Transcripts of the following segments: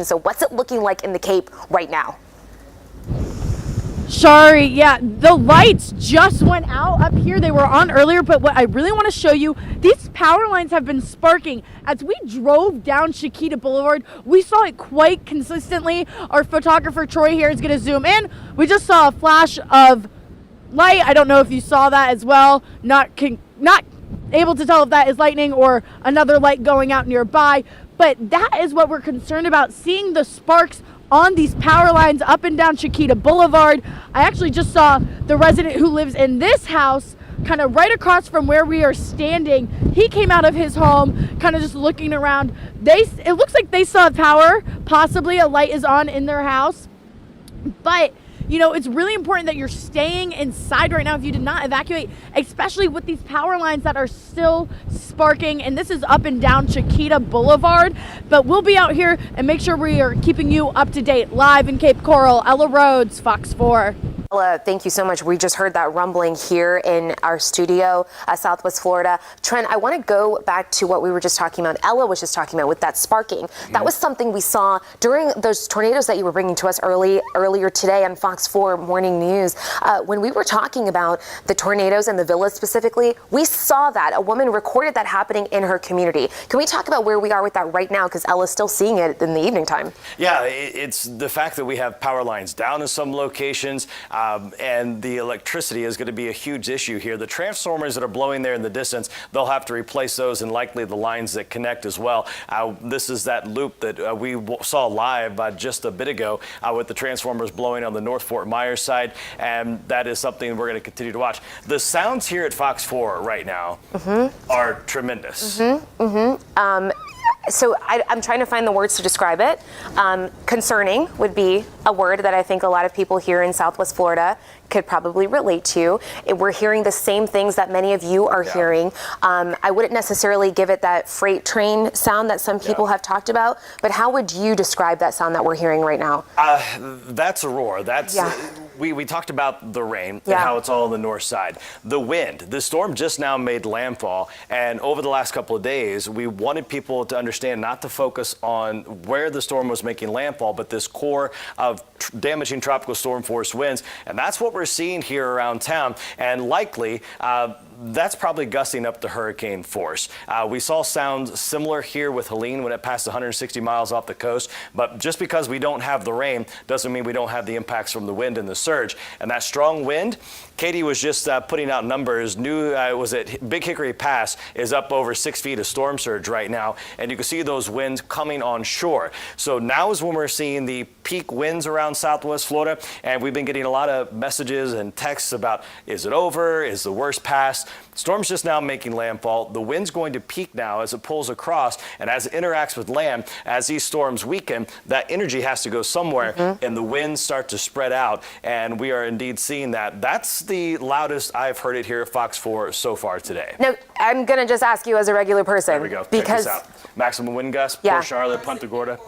So what's it looking like in the Cape right now? Sorry, yeah, the lights just went out up here. They were on earlier, but what I really want to show you, these power lines have been sparking. As we drove down Chiquita Boulevard, we saw it quite consistently. Our photographer Troy here is going to zoom in. We just saw a flash of light. I don't know if you saw that as well. Not able to tell if that is lightning or another light going out nearby, but that is what we're concerned about, seeing the sparks on these power lines up and down Chiquita Boulevard. I actually just saw the resident who lives in this house kind of right across from where we are standing. He came out of his home kind of just looking around. It looks like they saw power, possibly a light is on in their house, but you know, it's really important that you're staying inside right now if you did not evacuate, especially with these power lines that are still sparking. And this is up and down Chiquita Boulevard. But we'll be out here and make sure we are keeping you up to date live in Cape Coral. Ella Rhodes, Fox 4. Ella, thank you so much. We just heard that rumbling here in our studio, Southwest Florida. Trent, I want to go back to what we were just talking about. Ella was just talking about with that sparking. That was something we saw during those tornadoes that you were bringing to us earlier today on Fox 4 Morning News. When we were talking about the tornadoes and the villas specifically, we saw that. A woman recorded that happening in her community. Can we talk about where we are with that right now? Because Ella's still seeing it in the evening time. Yeah, it's the fact that we have power lines down in some locations. And the electricity is going to be a huge issue here. The transformers that are blowing there in the distance, they'll have to replace those and likely the lines that connect as well. This is that loop that we saw live just a bit ago with the transformers blowing on the North Fort Myers side, and that is something we're going to continue to watch. The sounds here at Fox 4 right now are tremendous. So I'm trying to find the words to describe it. Concerning would be a word that I think a lot of people here in Southwest Florida could probably relate to. We're hearing the same things that many of you are hearing. I wouldn't necessarily give it that freight train sound that some people have talked about, but how would you describe that sound that we're hearing right now? That's a roar. That's we talked about the rain and how it's all on the north side. The wind, the storm just now made landfall, and over the last couple of days, we wanted people to understand not to focus on where the storm was making landfall, but this core of damaging tropical storm force winds, and that's what we're seeing here around town, and likely that's probably gusting up to hurricane force. We saw sounds similar here with Helene when it passed 160 miles off the coast, but just because we don't have the rain doesn't mean we don't have the impacts from the wind and the surge. And that strong wind, Katie was just putting out numbers. Was it Big Hickory Pass is up over 6 feet of storm surge right now, and you can see those winds coming on shore. So now is when we're seeing the peak winds around Southwest Florida, and we've been getting a lot of messages and texts about, is it over? Is the worst past? Storm's just now making landfall. The wind's going to peak now as it pulls across, and as it interacts with land, as these storms weaken, that energy has to go somewhere, and the winds start to spread out, and we are indeed seeing that. That's the loudest I've heard it here at Fox 4 so far today. Now, I'm going to just ask you as a regular person. There we go. Because check this out. Maximum wind gust, Port Charlotte, Punta Gorda.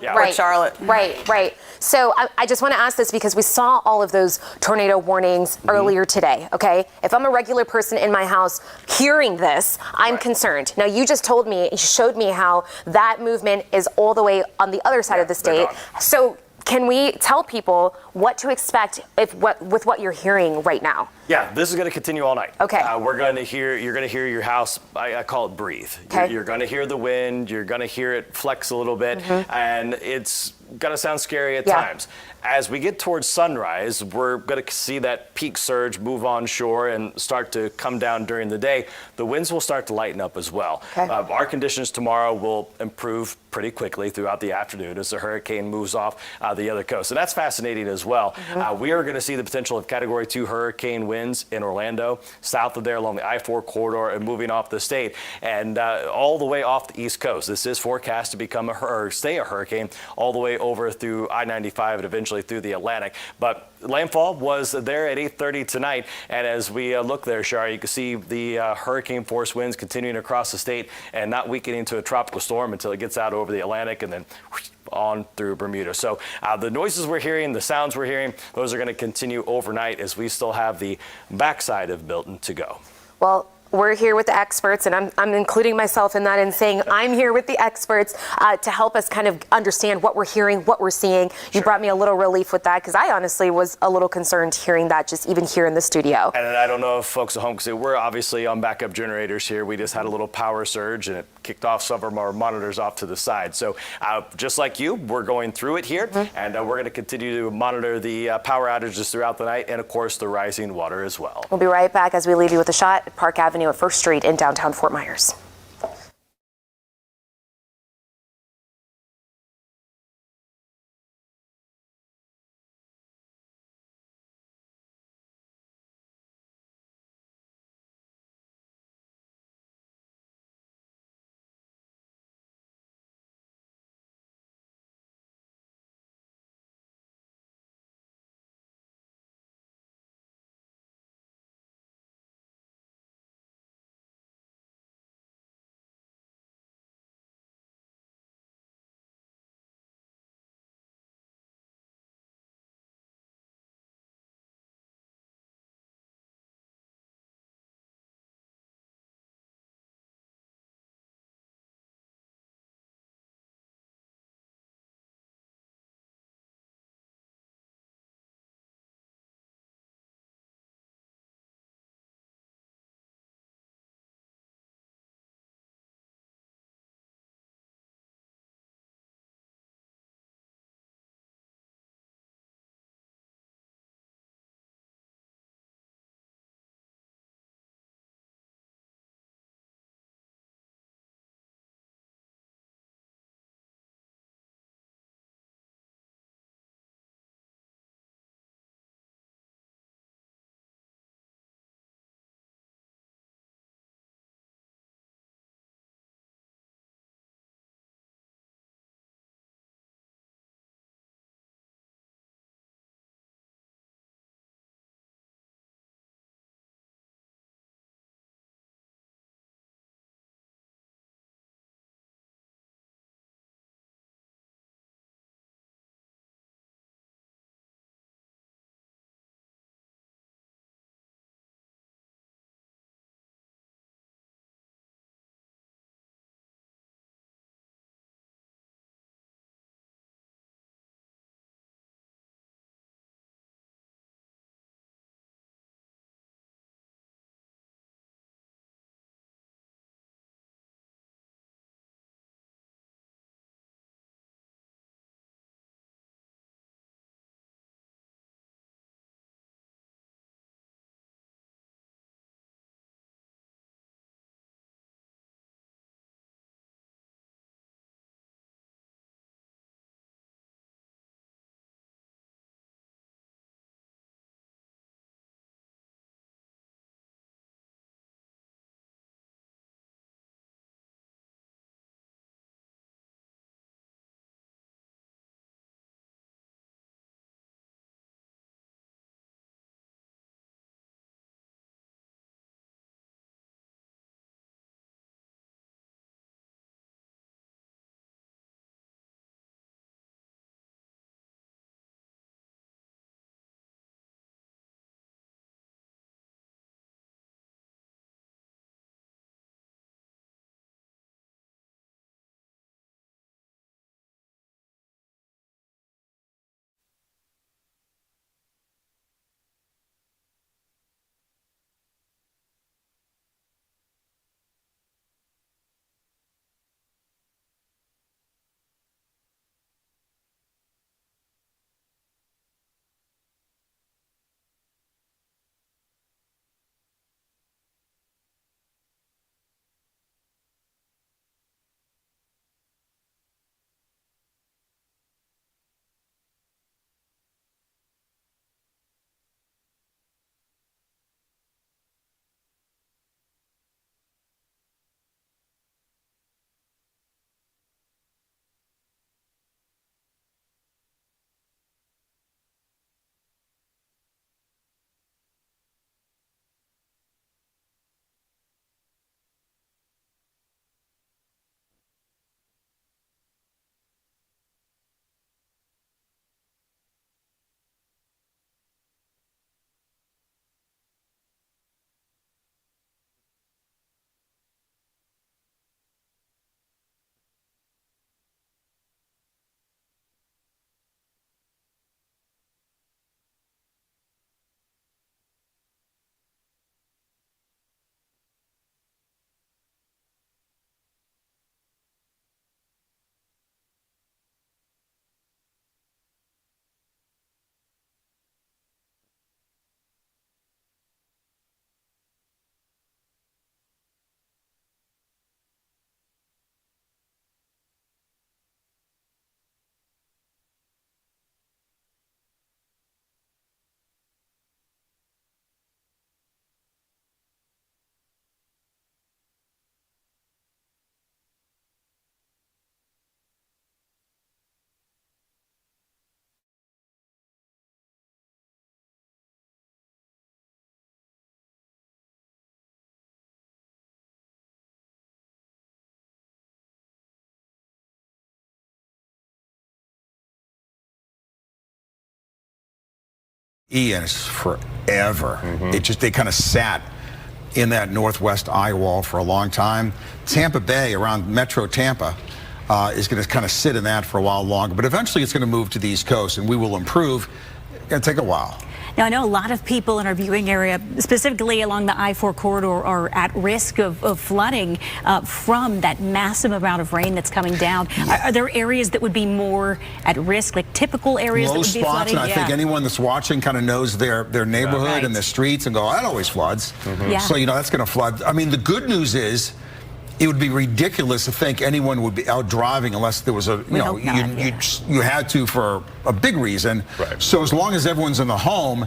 Yeah. Right, Charlotte. Right. So I just want to ask this because we saw all of those tornado warnings earlier today, okay? If I'm a regular person in my house hearing this, I'm concerned. Now, you just told me, you showed me how that movement is all the way on the other side of the state. So can we tell people what to expect with what you're hearing right now? Yeah, this is going to continue all night. Okay. You're going to hear your house, I call it breathe. Okay. You're going to hear the wind, you're going to hear it flex a little bit, and it's going to sound scary at times. As we get towards sunrise, we're going to see that peak surge move on shore and start to come down during the day. The winds will start to lighten up as well. Okay. Our conditions tomorrow will improve pretty quickly throughout the afternoon as the hurricane moves off the other coast. And that's fascinating as well. We are going to see the potential of Category 2 hurricane winds in Orlando, south of there along the I-4 corridor and moving off the state and all the way off the East Coast. This is forecast to become stay a hurricane all the way over through I-95 and eventually through the Atlantic. But landfall was there at 8:30 tonight, and as we look there, Shar, you can see the hurricane force winds continuing across the state and not weakening to a tropical storm until it gets out over the Atlantic and then on through Bermuda. So the noises we're hearing, the sounds we're hearing, those are going to continue overnight as we still have the backside of Milton to go. Well, we're here with the experts, and I'm including myself in that and saying I'm here with the experts to help us kind of understand what we're hearing, what we're seeing. You brought me a little relief with that because I honestly was a little concerned hearing that just even here in the studio. And I don't know if folks at home, because we're obviously on backup generators here. We just had a little power surge and it kicked off some of our monitors off to the side. So just like you, we're going through it here, and we're going to continue to monitor the power outages throughout the night and, of course, the rising water as well. We'll be right back as we leave you with a shot at Park Avenue at 1st Street in downtown Fort Myers. And it's forever. They kind of sat in that northwest eye wall for a long time. Tampa Bay, around Metro Tampa, is going to kind of sit in that for a while longer. But eventually it's going to move to the East Coast, and we will improve. It's going to take a while. Now, I know a lot of people in our viewing area, specifically along the I-4 corridor, are at risk of flooding from that massive amount of rain that's coming down. Are there areas that would be more at risk, like typical areas that would be spots, flooding? and I think anyone that's watching kind of knows their neighborhood and the streets and go, that always floods. So, that's going to flood. I mean, the good news is, it would be ridiculous to think anyone would be out driving unless there was you had to for a big reason. So as long as everyone's in the home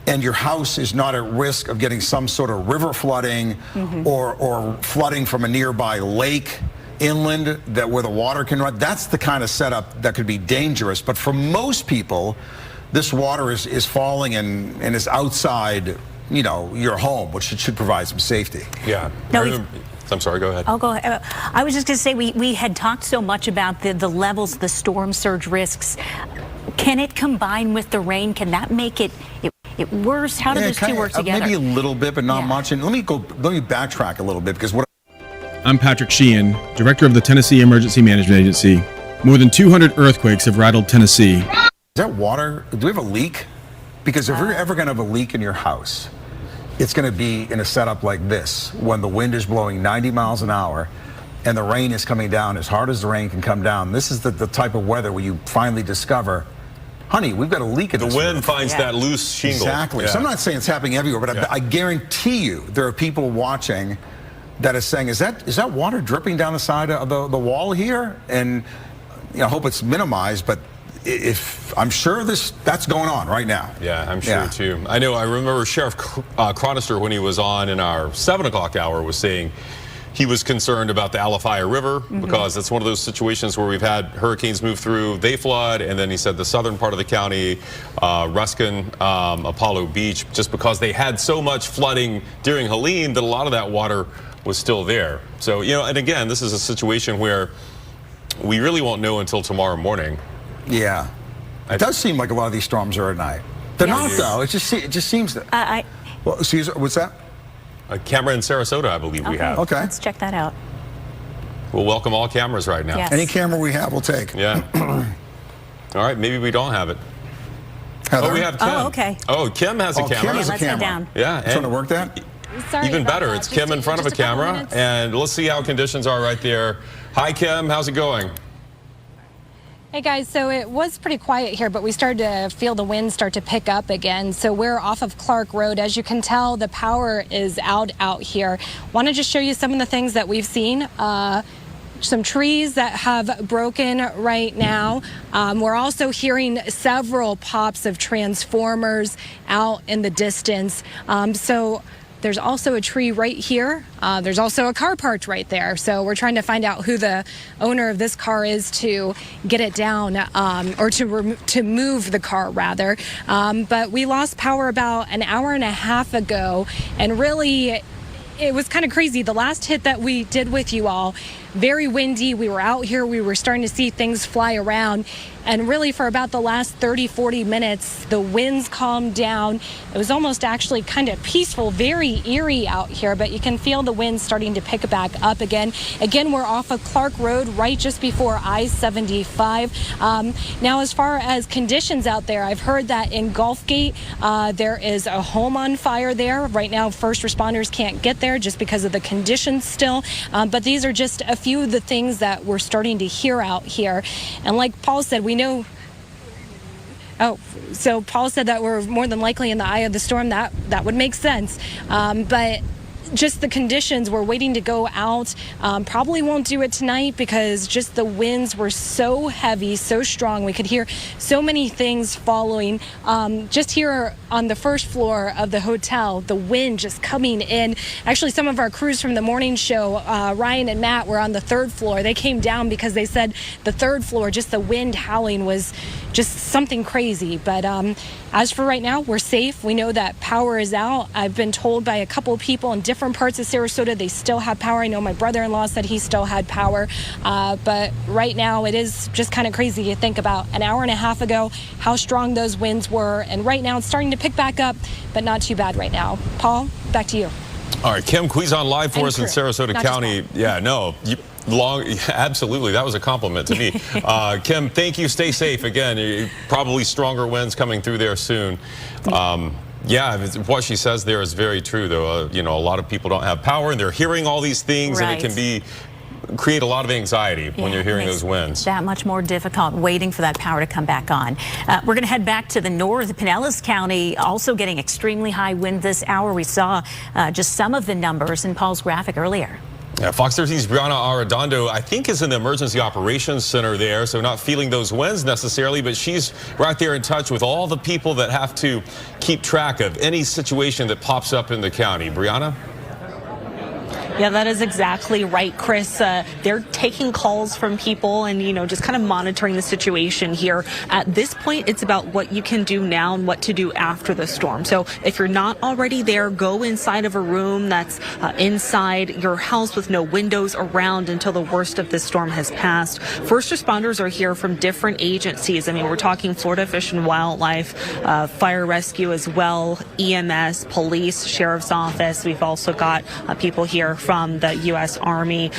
and your house is not at risk of getting some sort of river flooding or flooding from a nearby lake inland where the water can run, that's the kind of setup that could be dangerous. But for most people, this water is falling and is outside, your home, which should provide some safety. Yeah. I'm sorry, go ahead. I'll go ahead. I was just going to say, we had talked so much about the levels, the storm surge risks. Can it combine with the rain? Can that make it worse? How do those two work together? Maybe a little bit, but not much. And let me backtrack a little bit, because I'm Patrick Sheehan, Director of the Tennessee Emergency Management Agency. More than 200 earthquakes have rattled Tennessee. Is that water? Do we have a leak? Because if you're ever going to have a leak in your house, it's going to be in a setup like this, when the wind is blowing 90 miles an hour and the rain is coming down as hard as the rain can come down. This is the type of weather where you finally discover, honey, we've got a leak in this wind roof. finds that loose shingle. Exactly. So I'm not saying it's happening everywhere, but I guarantee you there are people watching that is saying, is that water dripping down the side of the wall here? And I hope it's minimized, but I'm sure that's going on right now. Yeah, I'm sure too. I remember Sheriff Chronister, when he was on in our 7 o'clock hour, was saying he was concerned about the Alafaya River because it's one of those situations where we've had hurricanes move through, they flood, and then he said the southern part of the county, Ruskin, Apollo Beach, just because they had so much flooding during Helene that a lot of that water was still there. So, and again, this is a situation where we really won't know until tomorrow morning. Yeah, it does seem like a lot of these storms are at night. They're not, though. It just seems that. Well, excuse me, what's that? A camera in Sarasota, I believe we have. Okay, let's check that out. We'll welcome all cameras right now. Yes. Any camera we have, we'll take. Yeah. All right, maybe we don't have it. Heather? Oh, we have Kim. Oh, okay. Oh, Kim has a camera. Kim has a let's go camera. down. Yeah. Trying to work that? Sorry Even about better, that. it's Kim in front of a camera, and let's see how conditions are right there. Hi, Kim. How's it going? Hey guys, so it was pretty quiet here, but we started to feel the wind start to pick up again. So we're off of Clark Road. As you can tell, the power is out here. Want to just show you some of the things that we've seen. Some trees that have broken right now. We're also hearing several pops of transformers out in the distance. So there's also a tree right here. There's also a car parked right there. So we're trying to find out who the owner of this car is to get it down, or to move the car rather. But we lost power about an hour and a half ago, and really it was kind of crazy. The last hit that we did with you all, very windy. We were out here, we were starting to see things fly around. And really for about the last 30-40 minutes, the winds calmed down. It was almost actually kind of peaceful, very eerie out here, but you can feel the wind starting to pick back up again. Again, we're off of Clark Road, right just before I-75. Now, as far as conditions out there, I've heard that in Gulfgate, there is a home on fire there. Right now, first responders can't get there just because of the conditions still. But these are just a few of the things that we're starting to hear out here. And like Paul said, we know. So Paul said that we're more than likely in the eye of the storm. That would make sense. But just the conditions, we're waiting to go out. Probably won't do it tonight because just the winds were so heavy, so strong. We could hear so many things following. Just here on the first floor of the hotel, the wind just coming in. Actually, some of our crews from the morning show, Ryan and Matt, were on the third floor. They came down because they said the third floor, just the wind howling was just something crazy. But as for right now, we're safe. We know that power is out. I've been told by a couple of people in different parts of Sarasota they still have power. I know my brother-in-law said he still had power. But right now it is just kind of crazy to think about an hour and a half ago how strong those winds were. And right now it's starting to pick back up, but not too bad right now. Paul, back to you. All right, Kim, Quizon live for us in crew. Sarasota Not County. Yeah, no. Absolutely. That was a compliment to me. Kim, thank you. Stay safe. Again, probably stronger winds coming through there soon. Yeah, what she says there is very true, though. You know, a lot of people don't have power, and they're hearing all these things, and it can create a lot of anxiety when you're hearing those winds. That much more difficult waiting for that power to come back on. We're going to head back to the north. Pinellas County also getting extremely high wind this hour. We saw just some of the numbers in Paul's graphic earlier. Yeah, Fox 13's Brianna Arredondo, I think, is in the Emergency Operations Center there, so not feeling those winds necessarily, but she's right there in touch with all the people that have to keep track of any situation that pops up in the county. Brianna? Yeah, that is exactly right, Chris. They're taking calls from people and, just kind of monitoring the situation here. At this point, it's about what you can do now and what to do after the storm. So if you're not already there, go inside of a room that's inside your house with no windows around until the worst of this storm has passed. First responders are here from different agencies. I mean, we're talking Florida Fish and Wildlife, Fire Rescue as well, EMS, police, Sheriff's Office. We've also got people here from the U.S. Army.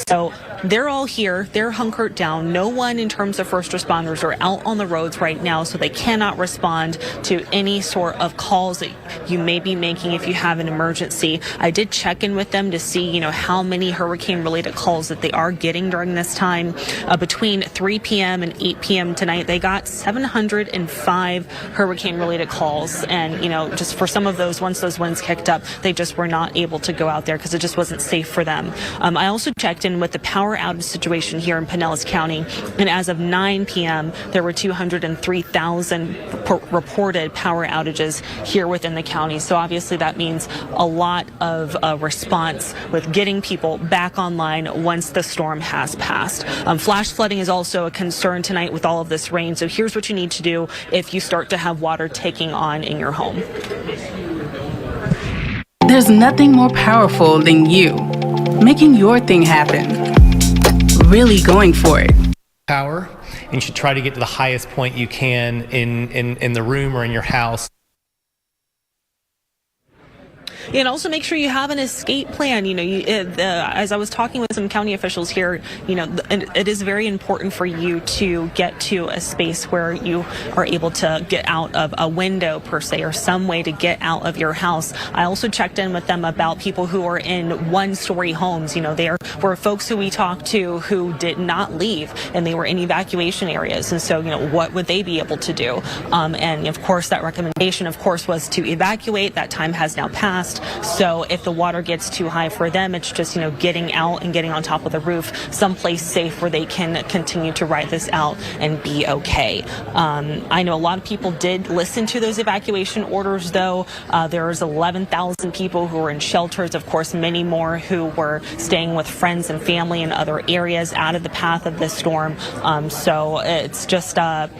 So they're all here. They're hunkered down. No one in terms of first responders are out on the roads right now, so they cannot respond to any sort of calls that you may be making if you have an emergency. I did check in with them to see, how many hurricane-related calls that they are getting during this time. Between 3 p.m. and 8 p.m. tonight, they got 705 hurricane-related calls. And, just for some of those, once those winds kicked up, they just were not able to go out there because it just wasn't safe for them. I also checked in with the power outage situation here in Pinellas County, and as of 9 p.m., there were 203,000 reported power outages here within the county. So obviously that means a lot of response with getting people back online once the storm has passed. Flash flooding is also a concern tonight with all of this rain. So here's what you need to do if you start to have water taking on in your home. There's nothing more powerful than you making your thing happen. Really going for it. Power, and you should try to get to the highest point you can in the room or in your house. And also make sure you have an escape plan. As I was talking with some county officials here, it is very important for you to get to a space where you are able to get out of a window per se, or some way to get out of your house. I also checked in with them about people who are in one-story homes. There were folks who we talked to who did not leave, and they were in evacuation areas. And so, what would they be able to do? And of course, that recommendation, of course, was to evacuate. That time has now passed. So if the water gets too high for them, it's just, getting out and getting on top of the roof, someplace safe where they can continue to ride this out and be okay. I know a lot of people did listen to those evacuation orders, though. There's 11,000 people who were in shelters. Of course, many more who were staying with friends and family in other areas out of the path of this storm. So it's just the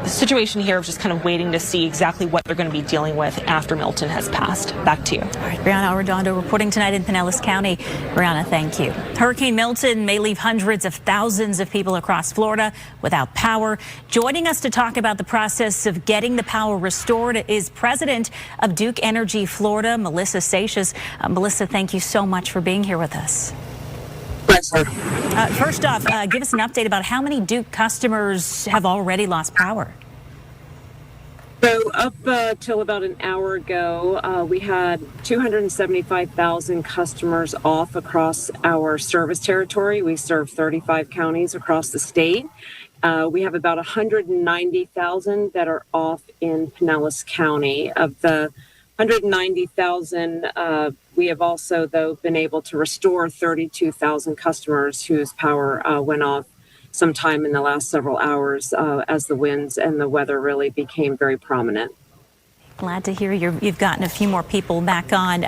situation here of just kind of waiting to see exactly what they're going to be dealing with after Milton has passed. Back to you. All right, Brianna Arredondo reporting tonight in Pinellas County. Brianna, thank you. Hurricane Milton may leave hundreds of thousands of people across Florida without power. Joining us to talk about the process of getting the power restored is President of Duke Energy Florida, Melissa Seixas. Melissa, thank you so much for being here with us. First off, give us an update about how many Duke customers have already lost power. So up till about an hour ago, we had 275,000 customers off across our service territory. We serve 35 counties across the state. We have about 190,000 that are off in Pinellas County. Of the 190,000, we have also, though, been able to restore 32,000 customers whose power went off sometime in the last several hours as the winds and the weather really became very prominent. Glad to hear you've gotten a few more people back on.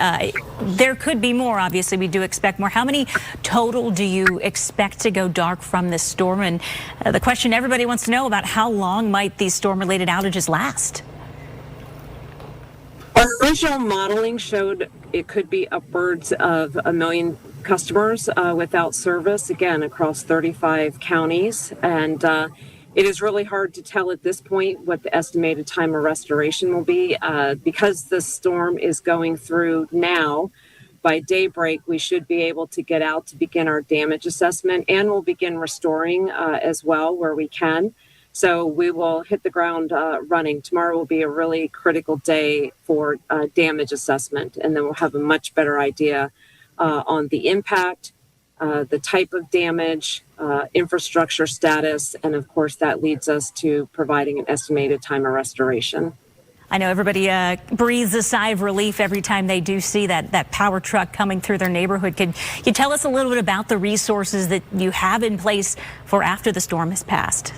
There could be more, obviously. We do expect more. How many total do you expect to go dark from this storm? And the question everybody wants to know about, how long might these storm-related outages last? Our original modeling showed it could be upwards of 1 million customers without service, again, across 35 counties. And it is really hard to tell at this point what the estimated time of restoration will be. Because the storm is going through now, by daybreak, we should be able to get out to begin our damage assessment, and we'll begin restoring as well where we can. So we will hit the ground running. Tomorrow will be a really critical day for damage assessment, and then we'll have a much better idea on the impact, the type of damage, infrastructure status, and of course that leads us to providing an estimated time of restoration. I know everybody breathes a sigh of relief every time they do see that power truck coming through their neighborhood. Can you tell us a little bit about the resources that you have in place for after the storm has passed?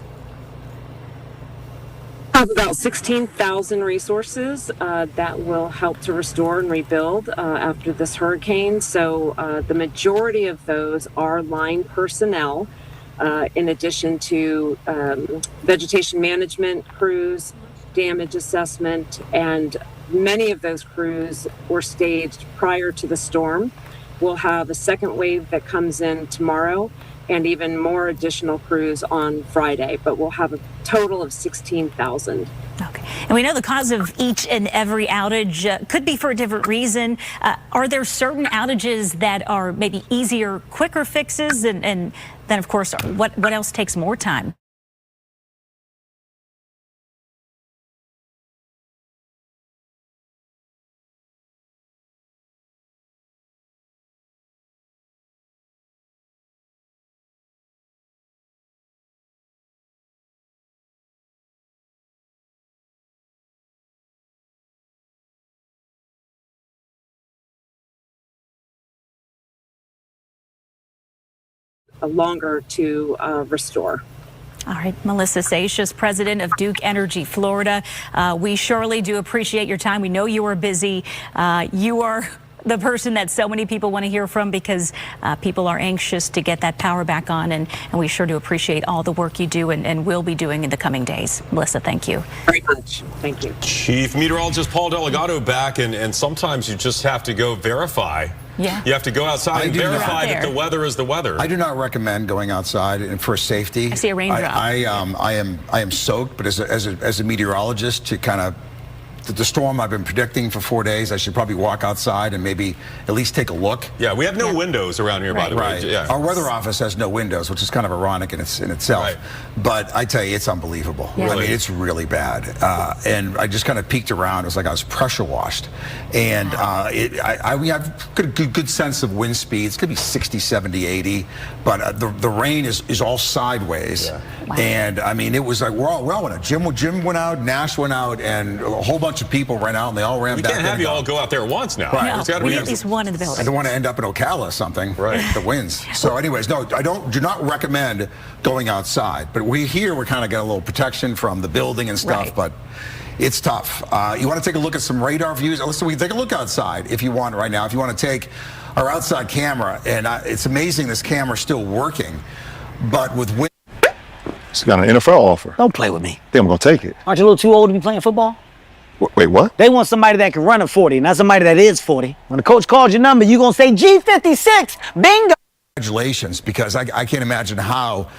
Have about 16,000 resources that will help to restore and rebuild after this hurricane. So the majority of those are line personnel, in addition to vegetation management crews, damage assessment, and many of those crews were staged prior to the storm. We'll have a second wave that comes in tomorrow, and even more additional crews on Friday, but we'll have a total of 16,000. Okay. And we know the cause of each and every outage could be for a different reason. Are there certain outages that are maybe easier, quicker fixes? And then, of course, what else takes more time? Longer to restore. All right, Melissa Seixas, president of Duke Energy Florida. We surely do appreciate your time. We know you are busy. You are the person that so many people want to hear from, because people are anxious to get that power back on, and we sure do appreciate all the work you do and will be doing in the coming days. Melissa, thank you. Very much. Thank you. Chief Meteorologist Paul Delgado back, and sometimes you just have to go verify. Yeah. You have to go outside and verify that the weather is the weather. I do not recommend going outside and for safety. I see a raindrop. I am soaked, but as a meteorologist, to kind of the storm I've been predicting for 4 days, I should probably walk outside and maybe at least take a look. Yeah, we have no windows around here, by the way. Right. Yeah. Our weather office has no windows, which is kind of ironic in itself. Right. But I tell you, it's unbelievable. Yeah. I mean, it's really bad. And I just kind of peeked around. It was like I was pressure washed. And we have a good sense of wind speeds. It could be 60, 70, 80. But the rain is all sideways. Yeah. Wow. And I mean, it was like we're all went out. Jim went out, Nash went out, and a whole bunch of people ran out, and they all ran back. We can't have you all go out there at once now. Right. No, we need at least one in the building. I don't want to end up in Ocala or something. Right. The winds. So anyways, no, do not recommend going outside. But we're kind of get a little protection from the building and stuff, right. But it's tough. You want to take a look at some radar views? Listen, we can take a look outside if you want right now. If you want to take our outside camera, and it's amazing this camera's still working, but with wind. It's got an NFL offer. Don't play with me. Think I'm going to take it. Aren't you a little too old to be playing football? Wait, what? They want somebody that can run a 40, not somebody that is 40. When the coach calls your number, you're going to say G56, bingo. Congratulations, because I can't imagine how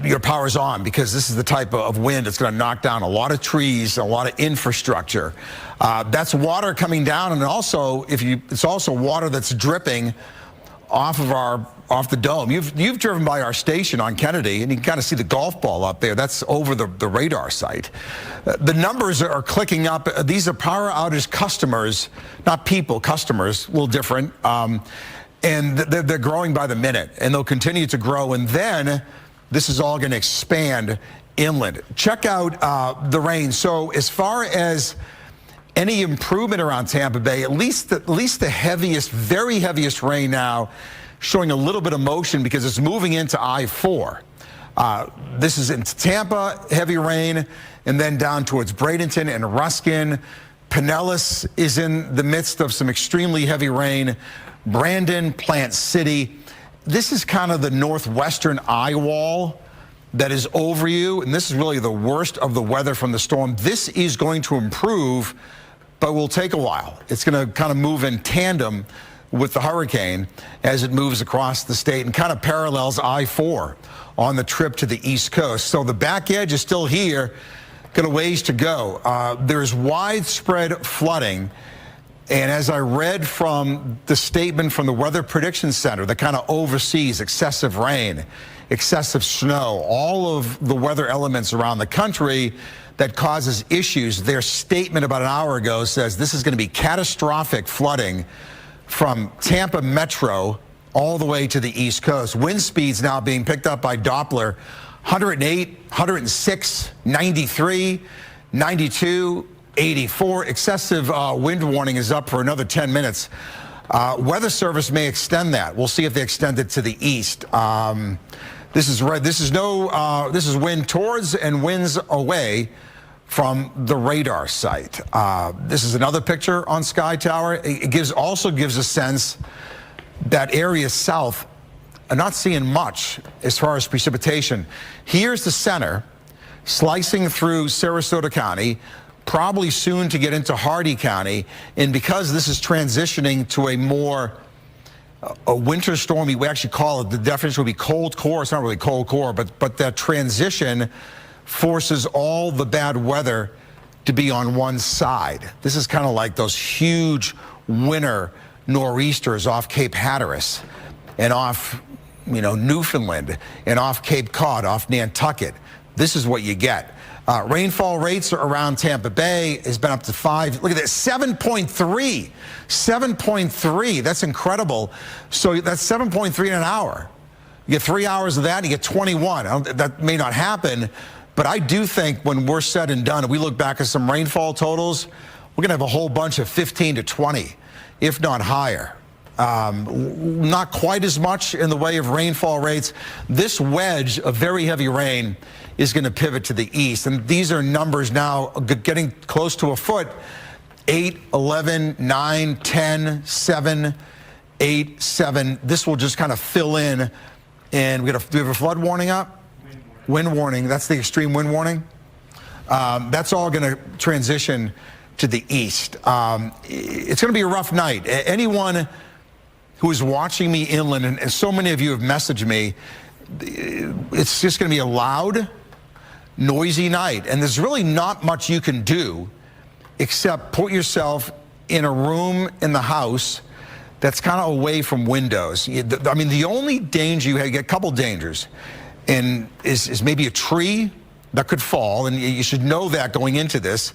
your power's on, because this is the type of wind that's going to knock down a lot of trees, a lot of infrastructure. That's water coming down, and also it's also water that's dripping off the dome. You've driven by our station on Kennedy, and you can kind of see the golf ball up there. That's over the radar site. The numbers are clicking up. These are power outage customers, not people, customers, a little different. And they're growing by the minute, and they'll continue to grow. And then this is all going to expand inland. Check out the rain. So as far as any improvement around Tampa Bay, at least the heaviest, very heaviest rain now, showing a little bit of motion because it's moving into I-4. This is in Tampa, heavy rain, and then down towards Bradenton and Ruskin. Pinellas is in the midst of some extremely heavy rain. Brandon, Plant City. This is kind of the northwestern eye wall that is over you, and this is really the worst of the weather from the storm. This is going to improve, but will take a while. It's going to kind of move in tandem with the hurricane as it moves across the state and kind of parallels I-4 on the trip to the East Coast. So the back edge is still here, got a ways to go. There's widespread flooding. And as I read from the statement from the Weather Prediction Center that kind of oversees excessive rain, excessive snow, all of the weather elements around the country that causes issues, their statement about an hour ago says this is going to be catastrophic flooding from Tampa Metro all the way to the East Coast. Wind speeds now being picked up by Doppler, 108, 106, 93, 92, 84. Excessive wind warning is up for another 10 minutes. Weather Service may extend that. We'll see if they extend it to the east. This is red. This is wind towards and winds away from the radar site. This is another picture on Sky Tower. It also gives a sense that areas south are not seeing much as far as precipitation. Here's the center, slicing through Sarasota County, probably soon to get into Hardy County. And because this is transitioning to a winter storm, we actually call it, the definition would be cold core. It's not really cold core, but that transition forces all the bad weather to be on one side. This is kind of like those huge winter nor'easters off Cape Hatteras and off, Newfoundland and off Cape Cod, off Nantucket. This is what you get. Rainfall rates around Tampa Bay has been up to 5. Look at this, 7.3. 7.3. That's incredible. So that's 7.3 in an hour. You get 3 hours of that, you get 21. That may not happen, but I do think when we're said and done, if we look back at some rainfall totals, we're going to have a whole bunch of 15 to 20, if not higher. Not quite as much in the way of rainfall rates. This wedge of very heavy rain is going to pivot to the east. And these are numbers now getting close to a foot. 8, 11, 9, 10, 7, 8, 7. This will just kind of fill in. And we have a flood warning up? Wind warning. That's the extreme wind warning. That's all going to transition to the east. It's going to be a rough night. Anyone who is watching me inland, and so many of you have messaged me, it's just going to be a loud, noisy night. And there's really not much you can do except put yourself in a room in the house that's kind of away from windows. I mean, the only danger you get a couple dangers, and is maybe a tree that could fall, and you should know that going into this,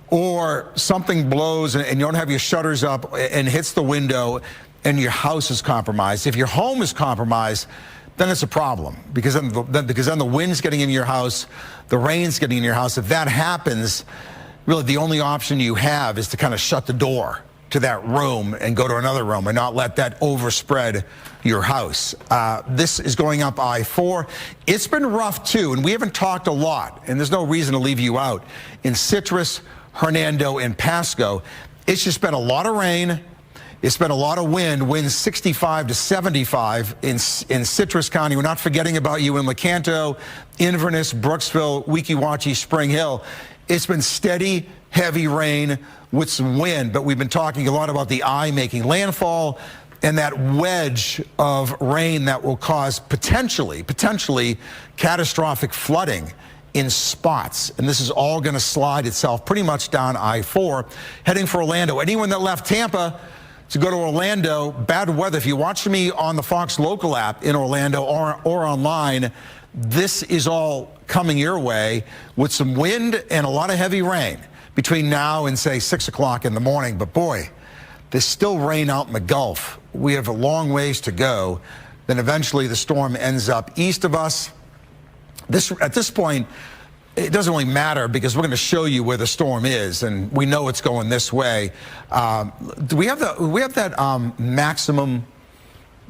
or something blows and you don't have your shutters up and hits the window and your house is compromised. If your home is compromised, then it's a problem because then the wind's getting in your house, the rain's getting in your house. If that happens, really the only option you have is to kind of shut the door to that room and go to another room and not let that overspread your house. This is going up I-4. It's been rough too, and we haven't talked a lot, and there's no reason to leave you out. In Citrus, Hernando, and Pasco, it's just been a lot of rain. It's been a lot of winds 65 to 75 in Citrus County. We're not forgetting about you in Lecanto, Inverness, Brooksville, Weeki Wachee, Spring Hill. It's been steady, heavy rain with some wind, but we've been talking a lot about the eye making landfall and that wedge of rain that will cause potentially catastrophic flooding in spots. And this is all going to slide itself pretty much down I-4, heading for Orlando. Anyone that left Tampa to go to Orlando, bad weather. If you watch me on the Fox local app in Orlando or online, this is all coming your way with some wind and a lot of heavy rain between now and, say, 6 o'clock in the morning. But, boy, there's still rain out in the Gulf. We have a long ways to go. Then eventually the storm ends up east of us. At this point, it doesn't really matter because we're going to show you where the storm is, and we know it's going this way. Do we have that maximum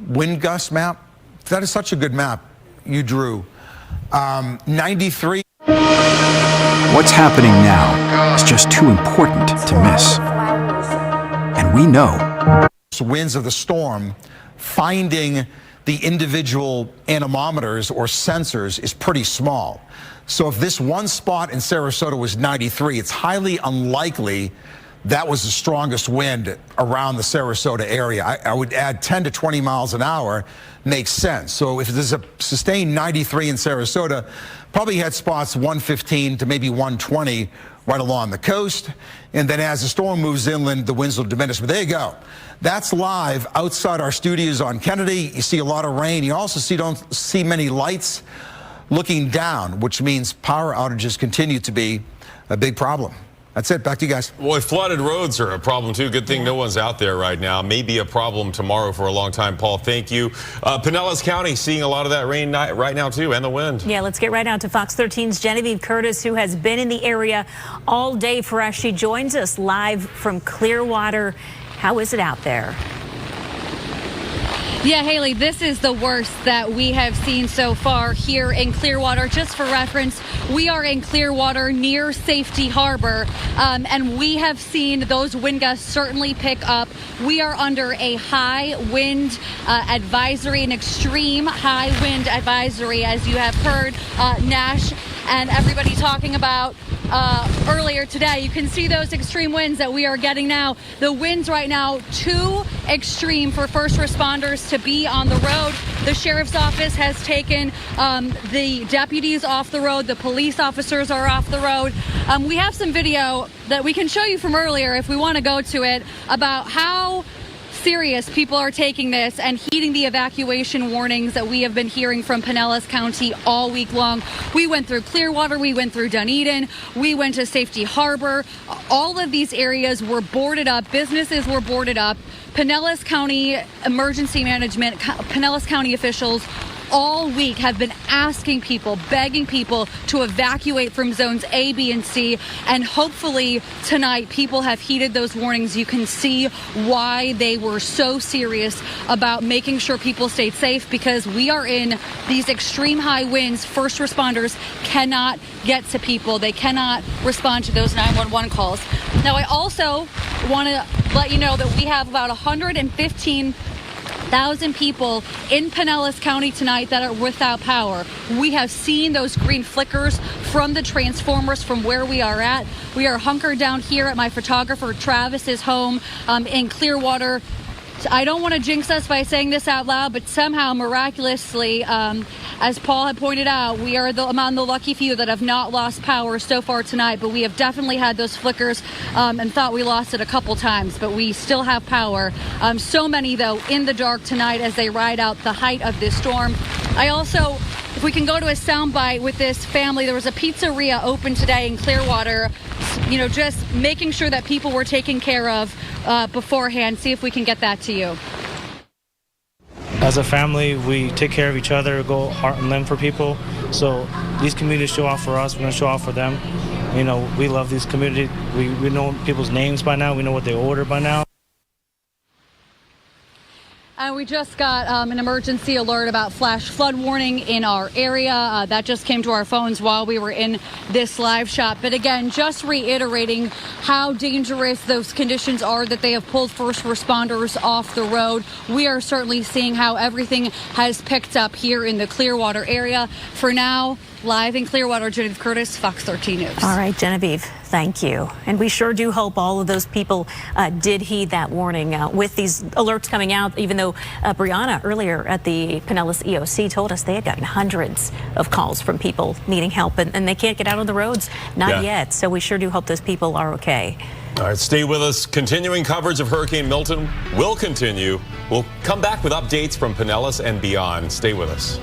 wind gust map? That is such a good map you drew 93. What's happening now is just too important to miss. And we know. Winds of the storm, finding the individual anemometers or sensors is pretty small. So if this one spot in Sarasota was 93, it's highly unlikely that was the strongest wind around the Sarasota area. I would add 10 to 20 miles an hour makes sense. So if there's a sustained 93 in Sarasota, probably had spots 115 to maybe 120 right along the coast. And then as the storm moves inland, the winds will diminish. But there you go. That's live outside our studios on Kennedy. You see a lot of rain. You also don't see many lights looking down, which means power outages continue to be a big problem. That's it. Back to you guys. Boy, flooded roads are a problem, too. Good thing no one's out there right now. Maybe a problem tomorrow for a long time. Paul, thank you. Pinellas County seeing a lot of that rain right now, too, and the wind. Yeah, let's get right out to Fox 13's Genevieve Curtis, who has been in the area all day for us. She joins us live from Clearwater. How is it out there? Yeah, Haley, this is the worst that we have seen so far here in Clearwater. Just for reference, we are in Clearwater near Safety Harbor, and we have seen those wind gusts certainly pick up. We are under a high wind advisory, an extreme high wind advisory, as you have heard Nash and everybody talking about earlier today. You can see those extreme winds that we are getting now. The winds right now too extreme for first responders to be on the road. The sheriff's office has taken the deputies off the road. The police officers are off the road. We have some video that we can show you from earlier if we want to go to it about how serious people are taking this and heeding the evacuation warnings that we have been hearing from Pinellas County all week long. We went through Clearwater, we went through Dunedin, we went to Safety Harbor. All of these areas were boarded up, businesses were boarded up. Pinellas County Emergency Management, Pinellas County officials all week have been asking people, begging people to evacuate from zones A, B, and C. And hopefully tonight people have heeded those warnings. You can see why they were so serious about making sure people stayed safe, because we are in these extreme high winds. First responders cannot get to people. They cannot respond to those 911 calls. Now, I also want to let you know that we have about 115,000 people in Pinellas County tonight that are without power. We have seen those green flickers from the transformers from where we are at. We are hunkered down here at my photographer Travis's home in Clearwater. I don't want to jinx us by saying this out loud, but somehow miraculously, as Paul had pointed out, we are among the lucky few that have not lost power so far tonight, but we have definitely had those flickers and thought we lost it a couple times, but we still have power. So many, though, in the dark tonight as they ride out the height of this storm. I also, if we can go to a soundbite with this family, there was a pizzeria open today in Clearwater, you know, just making sure that people were taken care of beforehand. See if we can get that to you. As a family, we take care of each other, go heart and limb for people. So these communities show off for us, we're going to show off for them. You know, we love these communities. We know people's names by now. We know what they order by now. And we just got an emergency alert about flash flood warning in our area. That just came to our phones while we were in this live shot. But again, just reiterating how dangerous those conditions are that they have pulled first responders off the road. We are certainly seeing how everything has picked up here in the Clearwater area. For now, live in Clearwater, Genevieve Curtis, Fox 13 News. All right, Genevieve, thank you. And we sure do hope all of those people did heed that warning with these alerts coming out, even though Brianna earlier at the Pinellas EOC told us they had gotten hundreds of calls from people needing help, and they can't get out on the roads, not yet. So we sure do hope those people are okay. All right, stay with us. Continuing coverage of Hurricane Milton will continue. We'll come back with updates from Pinellas and beyond. Stay with us.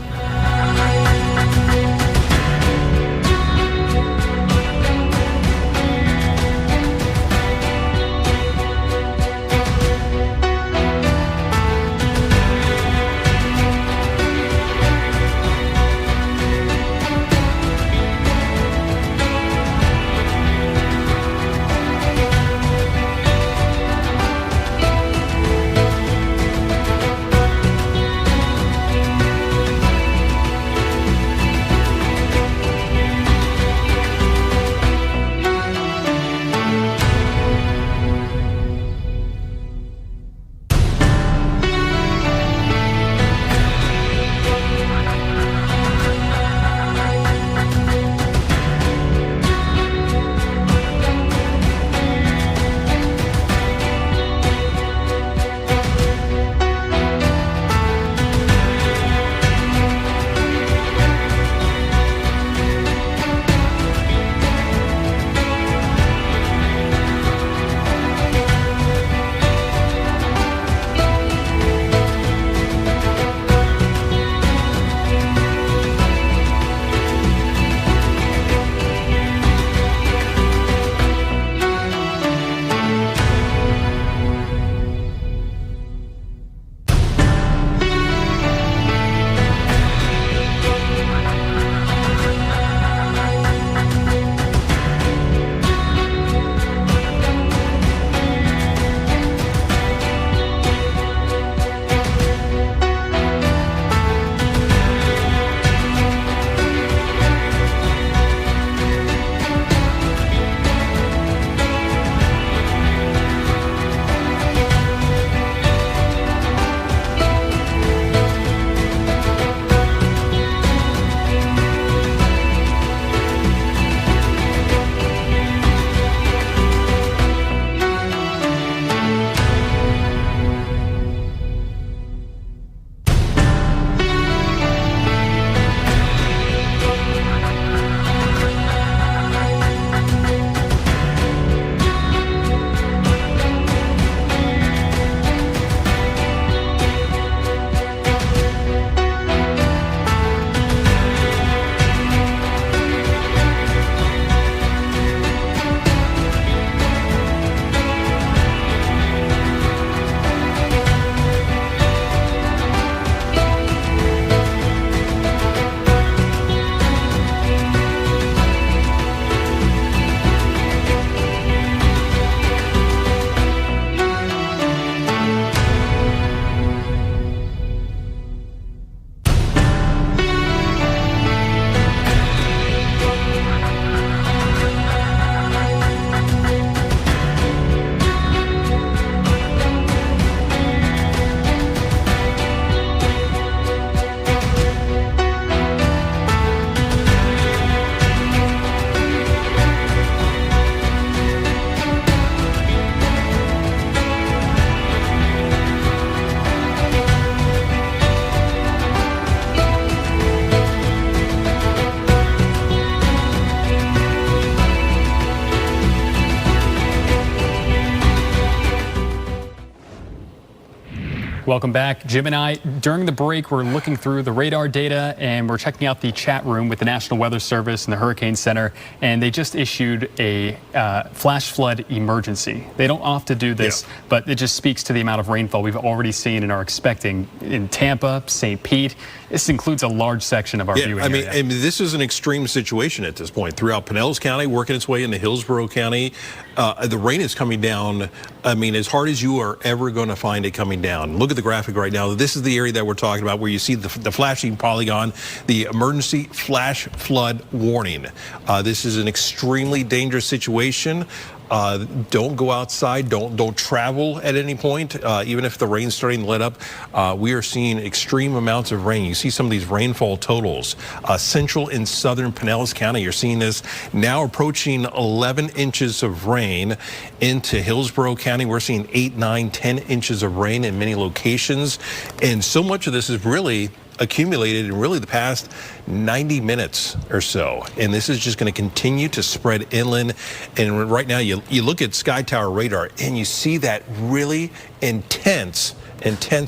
welcome back. Jim and I, during the break, we're looking through the radar data and we're checking out the chat room with the National Weather Service and the Hurricane Center, and they just issued a flash flood emergency. They don't often do this, but it just speaks to the amount of rainfall we've already seen and are expecting in Tampa, St. Pete. This includes a large section of our viewing area. I mean, this is an extreme situation at this point. Throughout Pinellas County, working its way into Hillsborough County, the rain is coming down, I mean, as hard as you are ever going to find it coming down. Look at the graphic right now. This is the area that we're talking about where you see the flashing polygon, the emergency flash flood warning. This is an extremely dangerous situation. Don't go outside. Don't travel at any point. Even if the rain's starting to let up, we are seeing extreme amounts of rain. You see some of these rainfall totals. Central and southern Pinellas County, you're seeing this now approaching 11 inches of rain. Into Hillsborough County, we're seeing 8, 9, 10 inches of rain in many locations. And so much of this is really accumulated in really the past 90 minutes or so, and this is just going to continue to spread inland. And right now you look at Sky Tower radar and you see that really intense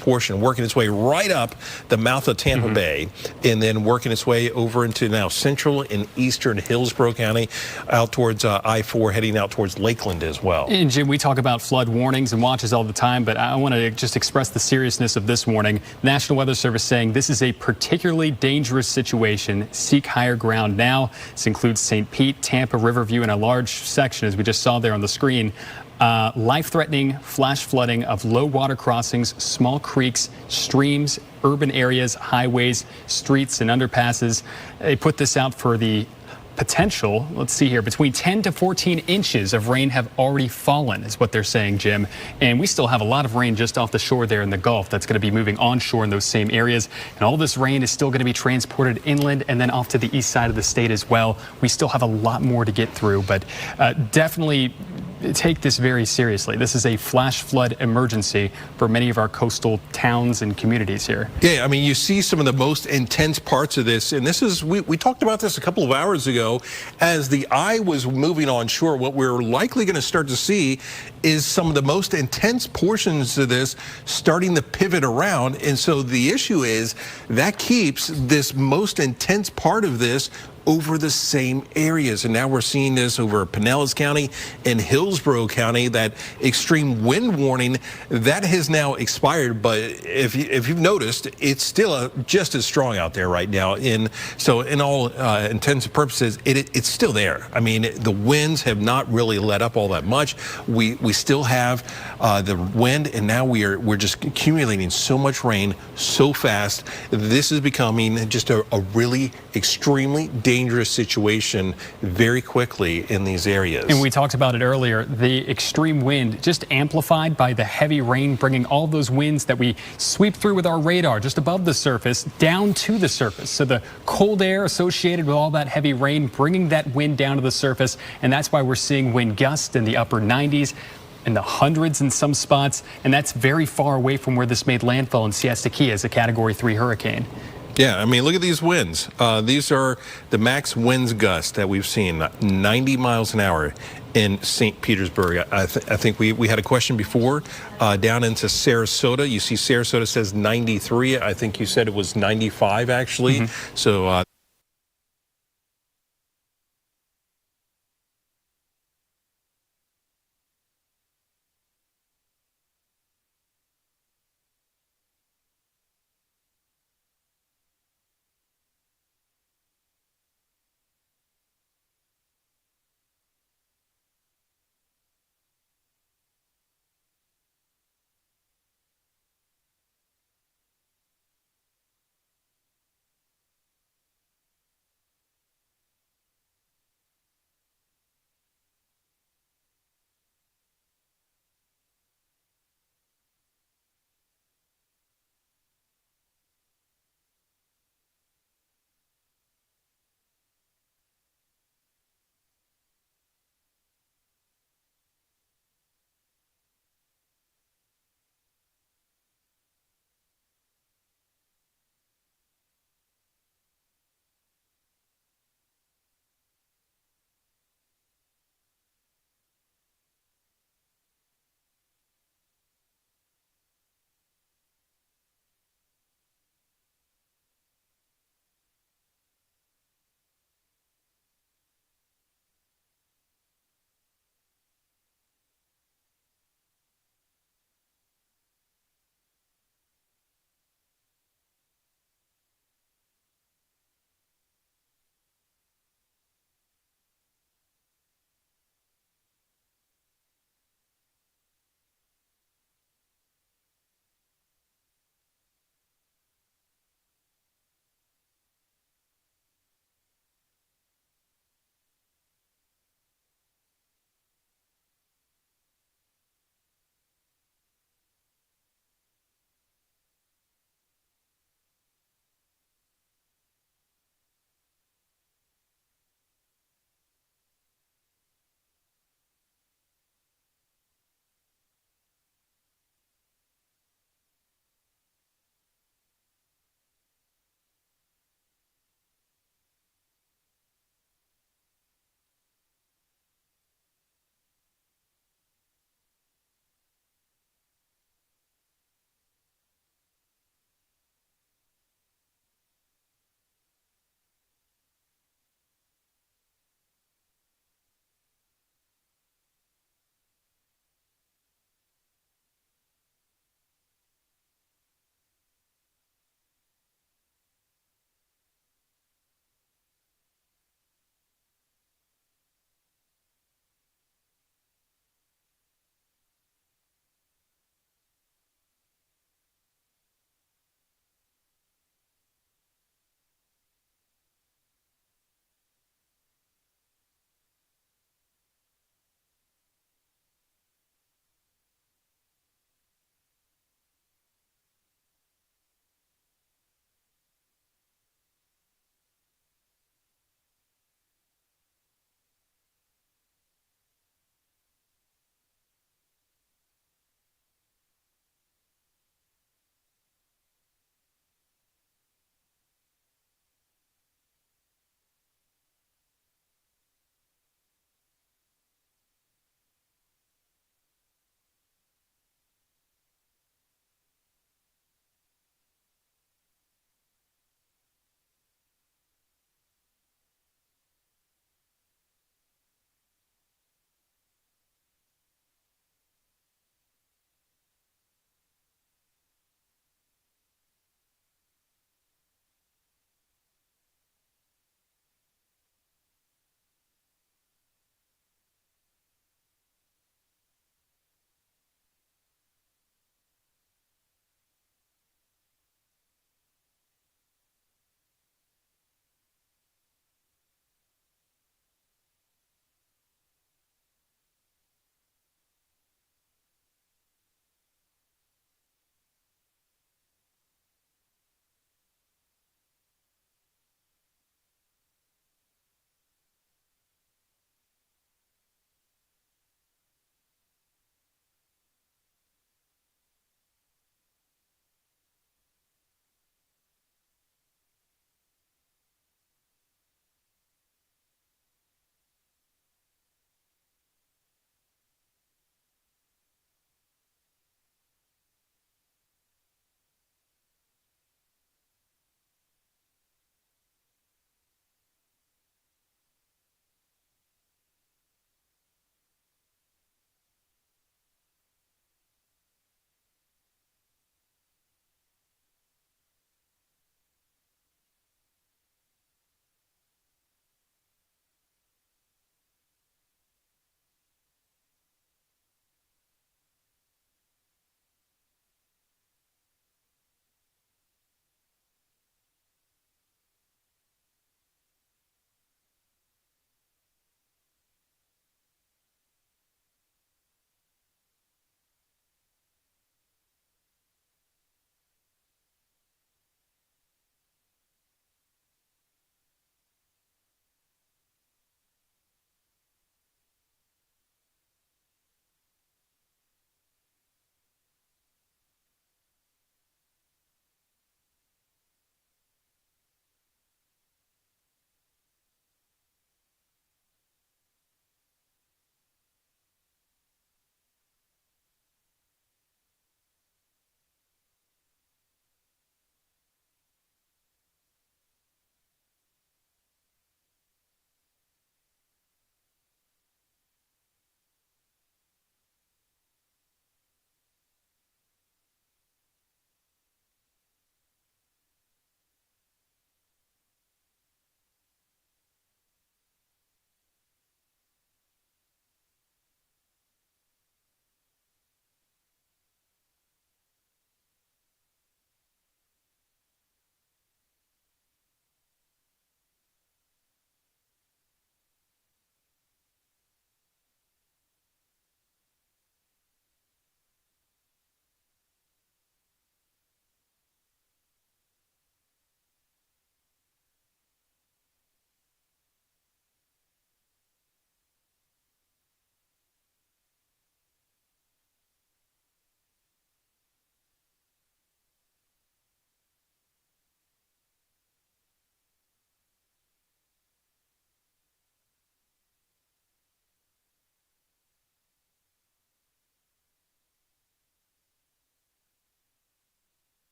portion working its way right up the mouth of Tampa Bay, and then working its way over into now central and eastern Hillsborough County, out towards I-4, heading out towards Lakeland as well. And Jim, we talk about flood warnings and watches all the time, but I want to just express the seriousness of this warning. National Weather Service saying this is a particularly dangerous situation. Seek higher ground now. This includes St. Pete, Tampa, Riverview, and a large section, as we just saw there on the screen. Life-threatening flash flooding of low water crossings, small creeks, streams, urban areas, highways, streets, and underpasses. They put this out for the potential, let's see here, between 10 to 14 inches of rain have already fallen, is what they're saying, Jim. And we still have a lot of rain just off the shore there in the Gulf that's going to be moving onshore in those same areas. And all this rain is still going to be transported inland and then off to the east side of the state as well. We still have a lot more to get through, but definitely take this very seriously. This is a flash flood emergency for many of our coastal towns and communities here. Yeah, I mean, you see some of the most intense parts of this, and this is, we talked about this a couple of hours ago. As the eye was moving onshore, what we're likely going to start to see is some of the most intense portions of this starting to pivot around. And so the issue is that keeps this most intense part of this over the same areas. And now we're seeing this over Pinellas County and Hillsborough County. That extreme wind warning, that has now expired, but if you've noticed, it's still just as strong out there right now. So in all intents and purposes, it's still there. I mean, the winds have not really let up all that much. We still have the wind, and now we're just accumulating so much rain so fast. This is becoming just a really extremely dangerous situation very quickly in these areas. And we talked about it earlier, the extreme wind just amplified by the heavy rain, bringing all those winds that we sweep through with our radar just above the surface down to the surface. So the cold air associated with all that heavy rain bringing that wind down to the surface, and that's why we're seeing wind gusts in the upper 90s, in the hundreds in some spots, and that's very far away from where this made landfall in Siesta Key as a Category 3 hurricane. Yeah, I mean, look at these winds. These are the max winds gusts that we've seen, 90 miles an hour in St. Petersburg. I think we had a question before down into Sarasota. You see Sarasota says 93. I think you said it was 95 actually. So